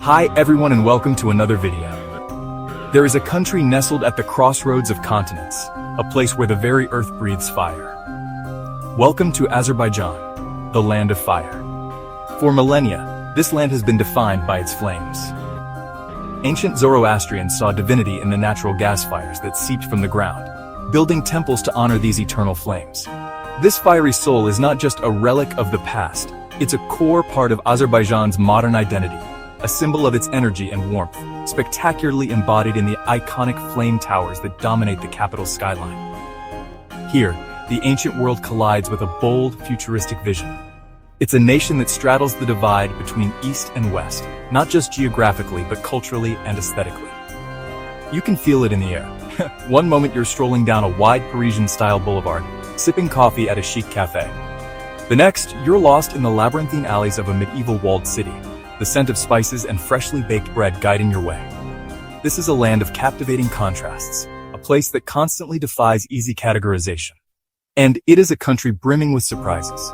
Hi everyone and welcome to another video. There is a country nestled at the crossroads of continents, a place where the very earth breathes fire. Welcome to Azerbaijan, the land of fire. For millennia, this land has been defined by its flames. Ancient Zoroastrians saw divinity in the natural gas fires that seeped from the ground, building temples to honor these eternal flames. This fiery soul is not just a relic of the past, it's a core part of Azerbaijan's modern identity, a symbol of its energy and warmth, spectacularly embodied in the iconic flame towers that dominate the capital's skyline. Here, the ancient world collides with a bold, futuristic vision. It's a nation that straddles the divide between East and West, not just geographically but culturally and aesthetically. You can feel it in the air. One moment you're strolling down a wide Parisian-style boulevard, sipping coffee at a chic cafe. The next, you're lost in the labyrinthine alleys of a medieval walled city, the scent of spices and freshly baked bread guiding your way. This is a land of captivating contrasts, a place that constantly defies easy categorization. And it is a country brimming with surprises.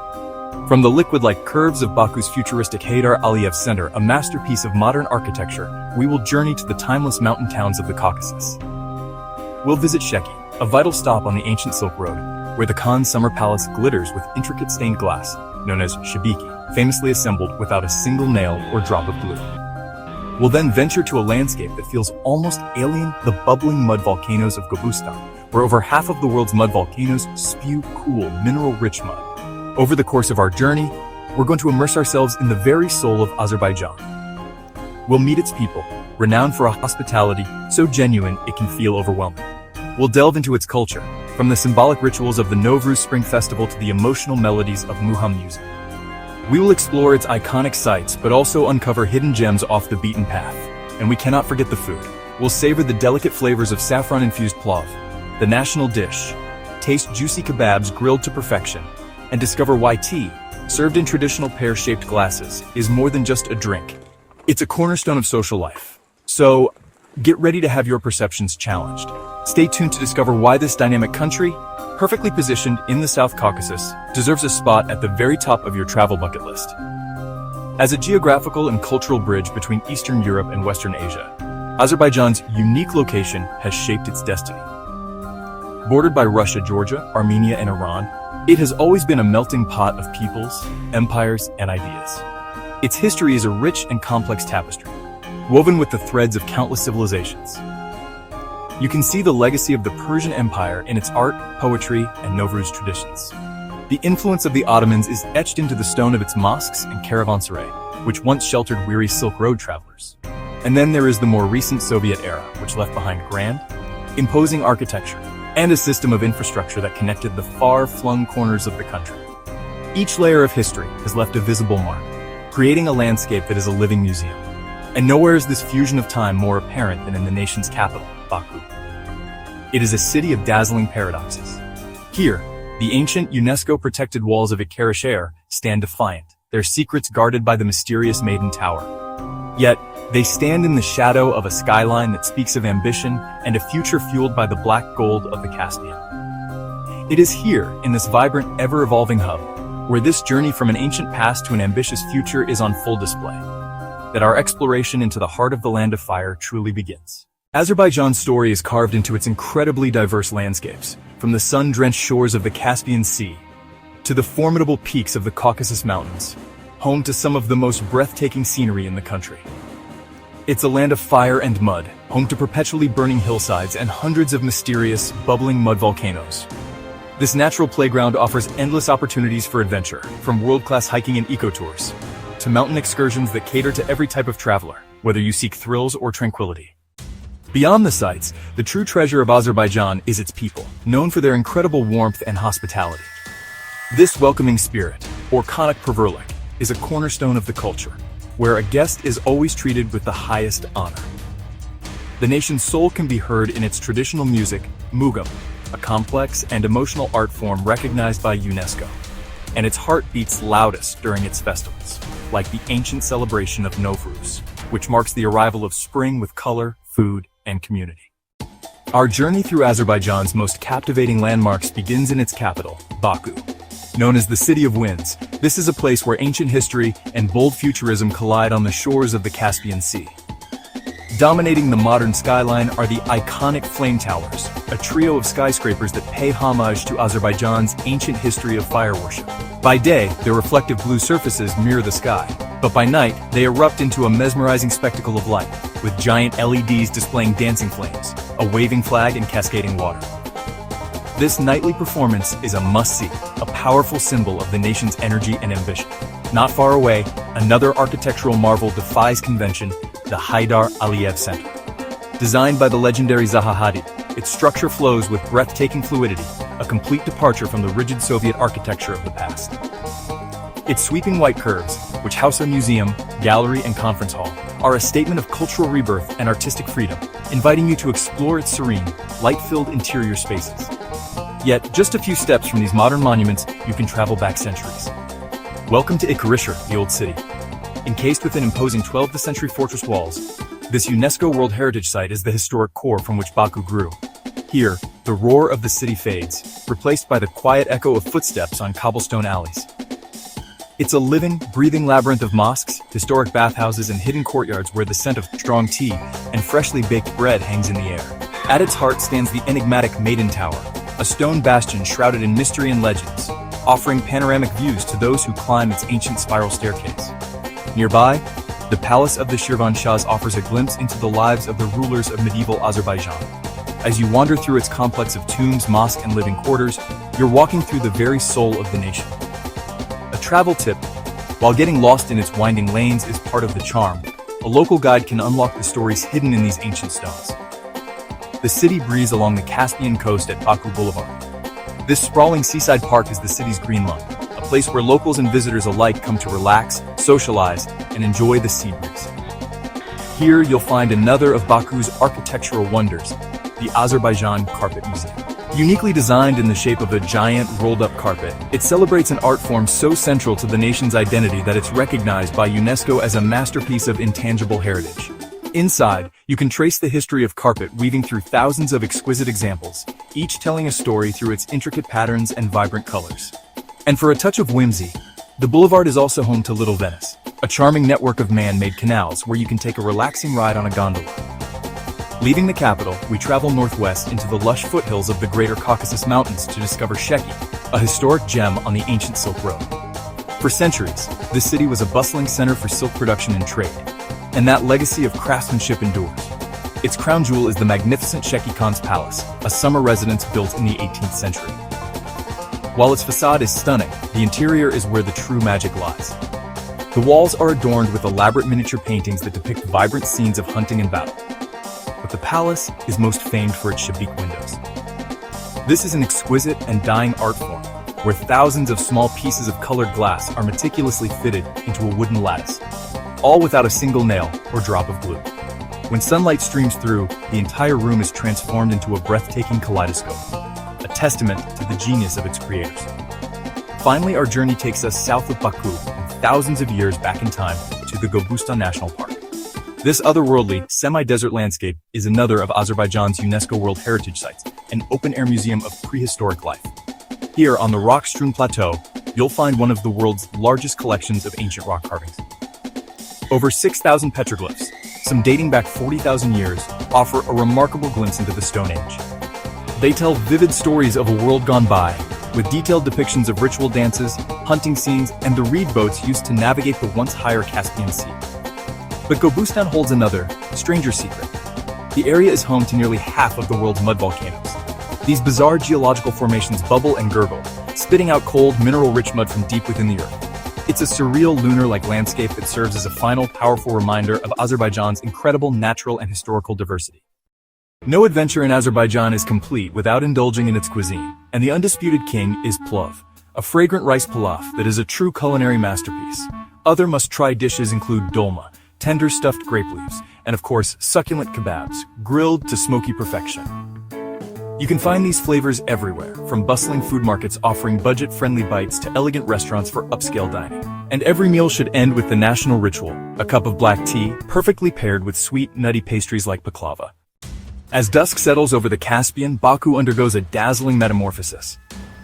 From the liquid-like curves of Baku's futuristic Haydar Aliyev Center, a masterpiece of modern architecture, we will journey to the timeless mountain towns of the Caucasus. We'll visit Czechia, a vital stop on the ancient Silk Road, where the Khan's summer palace glitters with intricate stained glass, known as shabiki, famously assembled without a single nail or drop of glue. We'll then venture to a landscape that feels almost alien, the bubbling mud volcanoes of Gobustan, where over half of the world's mud volcanoes spew cool, mineral-rich mud. Over the course of our journey, we're going to immerse ourselves in the very soul of Azerbaijan. We'll meet its people, renowned for a hospitality so genuine it can feel overwhelming. We'll delve into its culture, from the symbolic rituals of the Novruz Spring Festival to the emotional melodies of mugham music. We will explore its iconic sites, but also uncover hidden gems off the beaten path. And we cannot forget the food. We'll savor the delicate flavors of saffron-infused plov, the national dish, taste juicy kebabs grilled to perfection, and discover why tea, served in traditional pear-shaped glasses, is more than just a drink. It's a cornerstone of social life. So, get ready to have your perceptions challenged. Stay tuned to discover why this dynamic country, perfectly positioned in the South Caucasus, deserves a spot at the very top of your travel bucket list. As a geographical and cultural bridge between Eastern Europe and Western Asia, Azerbaijan's unique location has shaped its destiny. Bordered by Russia, Georgia, Armenia, and Iran, it has always been a melting pot of peoples, empires, and ideas. Its history is a rich and complex tapestry, woven with the threads of countless civilizations. You can see the legacy of the Persian Empire in its art, poetry, and Novruz traditions. The influence of the Ottomans is etched into the stone of its mosques and caravanserai, which once sheltered weary Silk Road travelers. And then there is the more recent Soviet era, which left behind grand, imposing architecture, and a system of infrastructure that connected the far-flung corners of the country. Each layer of history has left a visible mark, creating a landscape that is a living museum. And nowhere is this fusion of time more apparent than in the nation's capital, Baku. It is a city of dazzling paradoxes. Here, the ancient UNESCO-protected walls of Akarashehir stand defiant, their secrets guarded by the mysterious Maiden Tower. Yet, they stand in the shadow of a skyline that speaks of ambition and a future fueled by the black gold of the Caspian. It is here, in this vibrant, ever-evolving hub, where this journey from an ancient past to an ambitious future is on full display, that our exploration into the heart of the land of fire truly begins. Azerbaijan's story is carved into its incredibly diverse landscapes, from the sun-drenched shores of the Caspian Sea to the formidable peaks of the Caucasus Mountains, home to some of the most breathtaking scenery in the country. It's a land of fire and mud, home to perpetually burning hillsides and hundreds of mysterious, bubbling mud volcanoes. This natural playground offers endless opportunities for adventure, from world-class hiking and eco-tours to mountain excursions that cater to every type of traveler, whether you seek thrills or tranquility. Beyond the sights, the true treasure of Azerbaijan is its people, known for their incredible warmth and hospitality. This welcoming spirit, or konak perverlik, is a cornerstone of the culture, where a guest is always treated with the highest honor. The nation's soul can be heard in its traditional music, mugham, a complex and emotional art form recognized by UNESCO, and its heart beats loudest during its festivals, like the ancient celebration of Novruz, which marks the arrival of spring with color, food, and community. Our journey through Azerbaijan's most captivating landmarks begins in its capital, Baku. Known as the City of Winds, this is a place where ancient history and bold futurism collide on the shores of the Caspian Sea. Dominating the modern skyline are the iconic Flame Towers, a trio of skyscrapers that pay homage to Azerbaijan's ancient history of fire worship. By day, their reflective blue surfaces mirror the sky, but by night, they erupt into a mesmerizing spectacle of light, with giant LEDs displaying dancing flames, a waving flag, and cascading water. This nightly performance is a must-see, a powerful symbol of the nation's energy and ambition. Not far away, another architectural marvel defies convention, the Haydar Aliyev Center. Designed by the legendary Zaha Hadid, its structure flows with breathtaking fluidity, a complete departure from the rigid Soviet architecture of the past. Its sweeping white curves, which house a museum, gallery, and conference hall, are a statement of cultural rebirth and artistic freedom, inviting you to explore its serene, light-filled interior spaces. Yet, just a few steps from these modern monuments, you can travel back centuries. Welcome to Ikarishar, the Old City. Encased within imposing 12th century fortress walls, this UNESCO World Heritage Site is the historic core from which Baku grew. Here, the roar of the city fades, replaced by the quiet echo of footsteps on cobblestone alleys. It's a living, breathing labyrinth of mosques, historic bathhouses, and hidden courtyards where the scent of strong tea and freshly baked bread hangs in the air. At its heart stands the enigmatic Maiden Tower, a stone bastion shrouded in mystery and legends, offering panoramic views to those who climb its ancient spiral staircase. Nearby, the Palace of the Shirvanshahs offers a glimpse into the lives of the rulers of medieval Azerbaijan. As you wander through its complex of tombs, mosques, and living quarters, you're walking through the very soul of the nation. A travel tip: while getting lost in its winding lanes is part of the charm, a local guide can unlock the stories hidden in these ancient stones. The city breathes along the Caspian coast at Baku Boulevard. This sprawling seaside park is the city's green lung, a place where locals and visitors alike come to relax, socialize, and enjoy the sea breeze. Here you'll find another of Baku's architectural wonders, the Azerbaijan Carpet Museum. Uniquely designed in the shape of a giant rolled-up carpet, it celebrates an art form so central to the nation's identity that it's recognized by UNESCO as a masterpiece of intangible heritage. Inside, you can trace the history of carpet weaving through thousands of exquisite examples, each telling a story through its intricate patterns and vibrant colors. And for a touch of whimsy, the boulevard is also home to Little Venice, a charming network of man-made canals where you can take a relaxing ride on a gondola. Leaving the capital, we travel northwest into the lush foothills of the Greater Caucasus Mountains to discover Czechia, a historic gem on the ancient Silk Road. For centuries, this city was a bustling center for silk production and trade, and that legacy of craftsmanship endures. Its crown jewel is the magnificent Chechi Khan's Palace, a summer residence built in the 18th century. While its facade is stunning, the interior is where the true magic lies. The walls are adorned with elaborate miniature paintings that depict vibrant scenes of hunting and battle. But the palace is most famed for its shabik windows. This is an exquisite and dying art form, where thousands of small pieces of colored glass are meticulously fitted into a wooden lattice, all without a single nail or drop of glue. When sunlight streams through, the entire room is transformed into a breathtaking kaleidoscope, a testament to the genius of its creators. Finally, our journey takes us south of Baku and thousands of years back in time to the Gobustan National Park. This otherworldly, semi-desert landscape is another of Azerbaijan's UNESCO World Heritage Sites, an open-air museum of prehistoric life. Here, on the rock-strewn plateau, you'll find one of the world's largest collections of ancient rock carvings. Over 6,000 petroglyphs, some dating back 40,000 years, offer a remarkable glimpse into the Stone Age. They tell vivid stories of a world gone by, with detailed depictions of ritual dances, hunting scenes, and the reed boats used to navigate the once higher Caspian Sea. But Gobustan holds another, stranger secret. The area is home to nearly half of the world's mud volcanoes. These bizarre geological formations bubble and gurgle, spitting out cold, mineral-rich mud from deep within the earth. It's a surreal lunar-like landscape that serves as a final, powerful reminder of Azerbaijan's incredible natural and historical diversity. No adventure in Azerbaijan is complete without indulging in its cuisine, and the undisputed king is Plov, a fragrant rice pilaf that is a true culinary masterpiece. Other must-try dishes include dolma, tender stuffed grape leaves, and of course, succulent kebabs, grilled to smoky perfection. You can find these flavors everywhere, from bustling food markets offering budget-friendly bites to elegant restaurants for upscale dining. And every meal should end with the national ritual, a cup of black tea, perfectly paired with sweet, nutty pastries like baklava. As dusk settles over the Caspian, Baku undergoes a dazzling metamorphosis.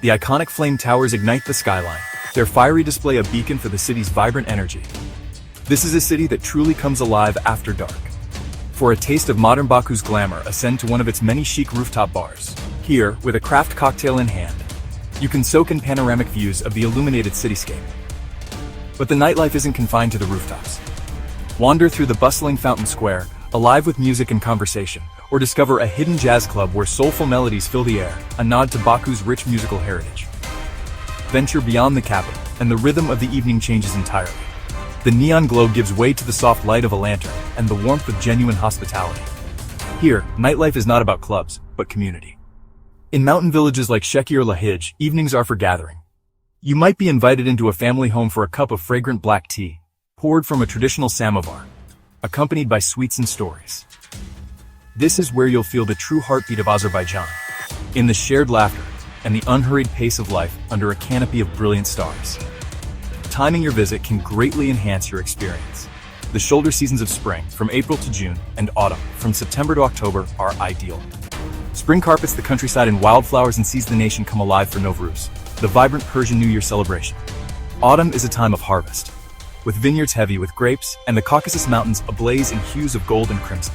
The iconic flame towers ignite the skyline, their fiery display a beacon for the city's vibrant energy. This is a city that truly comes alive after dark. For a taste of modern Baku's glamour, ascend to one of its many chic rooftop bars. Here, with a craft cocktail in hand, you can soak in panoramic views of the illuminated cityscape. But the nightlife isn't confined to the rooftops. Wander through the bustling fountain square, alive with music and conversation, or discover a hidden jazz club where soulful melodies fill the air, a nod to Baku's rich musical heritage. Venture beyond the capital, and the rhythm of the evening changes entirely. The neon glow gives way to the soft light of a lantern, and the warmth of genuine hospitality. Here, nightlife is not about clubs, but community. In mountain villages like Czechia or Lahij, evenings are for gathering. You might be invited into a family home for a cup of fragrant black tea, poured from a traditional samovar, accompanied by sweets and stories. This is where you'll feel the true heartbeat of Azerbaijan, in the shared laughter and the unhurried pace of life under a canopy of brilliant stars. Timing your visit can greatly enhance your experience. The shoulder seasons of spring, from April to June, and autumn, from September to October, are ideal. Spring carpets the countryside in wildflowers and sees the nation come alive for Nowruz, the vibrant Persian New Year celebration. Autumn is a time of harvest, with vineyards heavy with grapes and the Caucasus Mountains ablaze in hues of gold and crimson.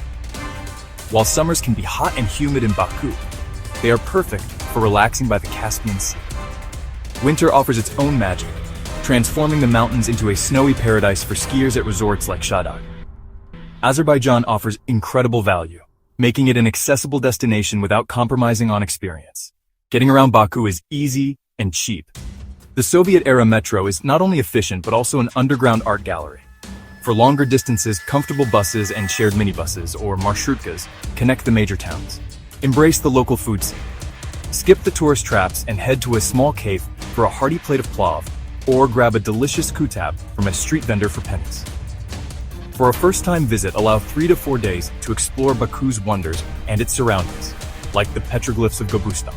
While summers can be hot and humid in Baku, they are perfect for relaxing by the Caspian Sea. Winter offers its own magic, transforming the mountains into a snowy paradise for skiers at resorts like Shadag. Azerbaijan offers incredible value, making it an accessible destination without compromising on experience. Getting around Baku is easy and cheap. The Soviet-era metro is not only efficient but also an underground art gallery. For longer distances, comfortable buses and shared minibuses, or marshrutkas, connect the major towns. Embrace the local food scene. Skip the tourist traps and head to a small cave for a hearty plate of plov, or grab a delicious kutab from a street vendor for pennies. For a first-time visit, allow 3 to 4 days to explore Baku's wonders and its surroundings, like the petroglyphs of Gobustan.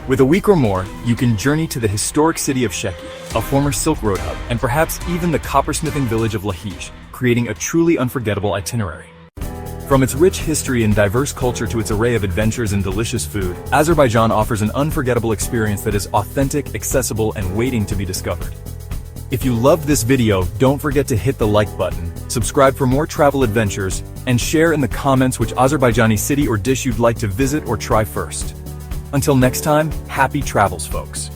With a week or more, you can journey to the historic city of Czechia, a former Silk Road hub, and perhaps even the coppersmithing village of Lahij, creating a truly unforgettable itinerary. From its rich history and diverse culture to its array of adventures and delicious food, Azerbaijan offers an unforgettable experience that is authentic, accessible, and waiting to be discovered. If you loved this video, don't forget to hit the like button, subscribe for more travel adventures, and share in the comments which Azerbaijani city or dish you'd like to visit or try first. Until next time, happy travels, folks.